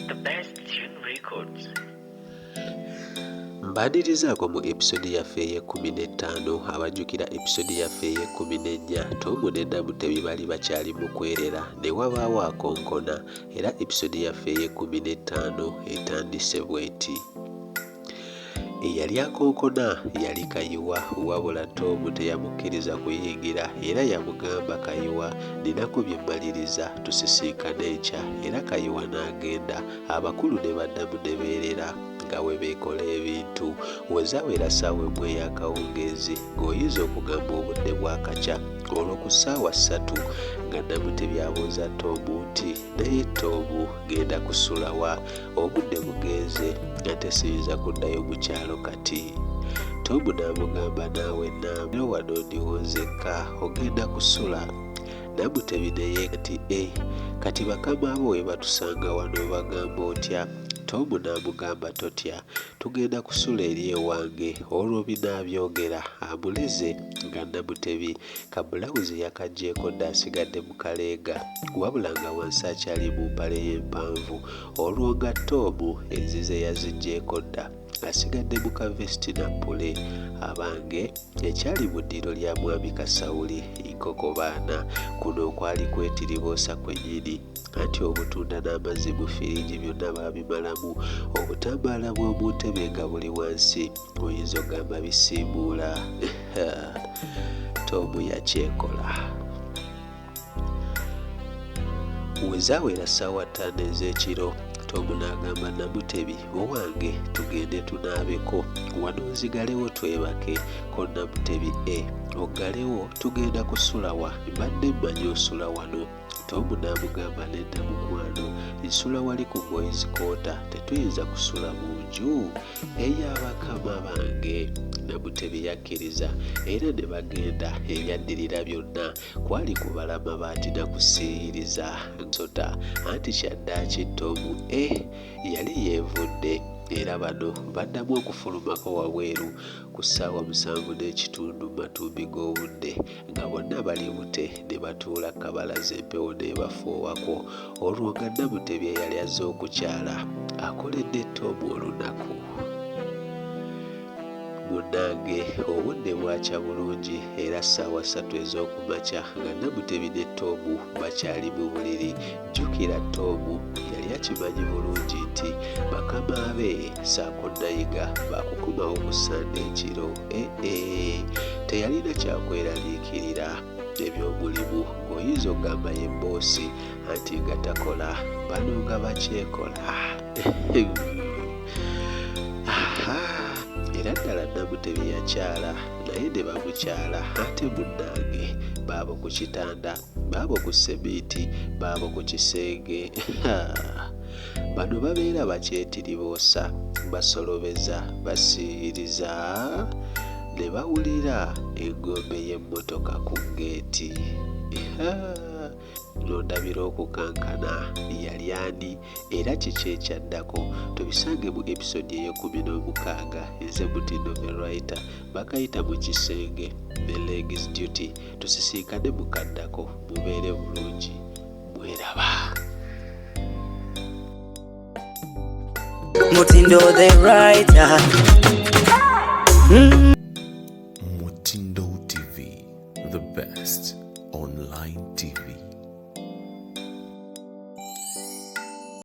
The best tune records. Mbanirizaako mu episode yaffe ey'15 abajjukira episode yaffe ey'14 Tom ne Namutebi bali bakyali mu kwerera ne wabaawo akonkona era episode yaffe ey'15 etandise bw'eti. Eyali akonkona yali Kayiwa wabula Tom teyamukkiriza kuyingira era yamugamba Kayiwa ninako bye mmaliriza tusisinkane enkya era Kayiwa n'agenda abakulu ne baddamu ne beerera nga we beekola ebintu wezawera ssaawa emu ey'akawungeezi ng'oyinza okugamba obudde bwakakya olwo ku ssaawa 3 nga Namutebi abuuza Tom nti naye Tom genda kusula wa obudde bugenze ate siyinza kuddayo mu kyalo kati. Tom n'amugamba naawe naamwe wano ndiwozeka ogenda kusula. Namutebi naye kati bakama abo we batusanga wano bagamba otya? Tom n'amugamba totya, tugenda kusula eri ewange olwo binaabyogera amuleze nga Namutebi kabulawuzi yakaggyeko dda asigadde mu kaleega wabula nga wansi akyali mu mpale y'empanvu olwo nga Tom enzize yaziggyeko dda asigadde mu kavesiti na ppule abange ekyali mu ddiro lya mwami Kasawuli nkoko baana kuno okwali kwetiriboosa kwennyini anti obutunda n'amazzi mu firiji byonna baabimalamu obutambaala bw'omu ntebe nga buli wansi oyinza ogamba bisiimuula. Tom yakyekola. Wezaawera ssaawa 5 ez'ekiro Tom n'agamba Namutebi owange tugende tunaabeko wano nzigalewo twebake ko Namutebi oggalewo tugenda kusula wa mbadde mmanyi osula wano. Tom n'amugamba nedda mukwano nsula wali ku boys quarter tetuyinza kusula mu nju ey'abakama bange. Namutebi yakkiriza era ne bagenda ebyaddirira byonna kwali kubala mabaati na kusiiriza nsota anti kyaddaaki Tom yali yeevudde era bano baddamu okufulumako wabweru ku ssaawa 7:30 matumbi g'obudde nga bonna bali bute ne batuula kabalaza empewo n'ebafuuwako olwo nga Namutebi eyali azze okukyala akoledde Tom olunaku. Munnange obudde bwakya bulungi era ssaawa 3 ez'okumakya nga Namutebi ne Tom bakyali mu buliri. Jjukira Tom yali akimanyi bulungi nti bakama be saako nayiga bakukumawo mu ssande ekiro. Teyalina kyakweraliikirira eby'omulimu oyinza okugamba ye bboosi anti nga takola bano nga bakyekola. Era ddala Namutebi yakyala naye ne bamukyala ate munnange baabo ku kitanda baabo ku semiiti baabo ku kisenge. Bano babeera bakyetiriboosa basolobeza basiiriza ne bawulira engombe y'emmotoka ku ggeeti. N'ondabira okukankana yali ani era kiki ekyaddako tubisange mu episode eyo16 nze Mutindo the writer bakayita mu Kisenge the Legs Duty. Tusisinkane mukaddako mubeere bulungi mweraba. Mutindo the writer.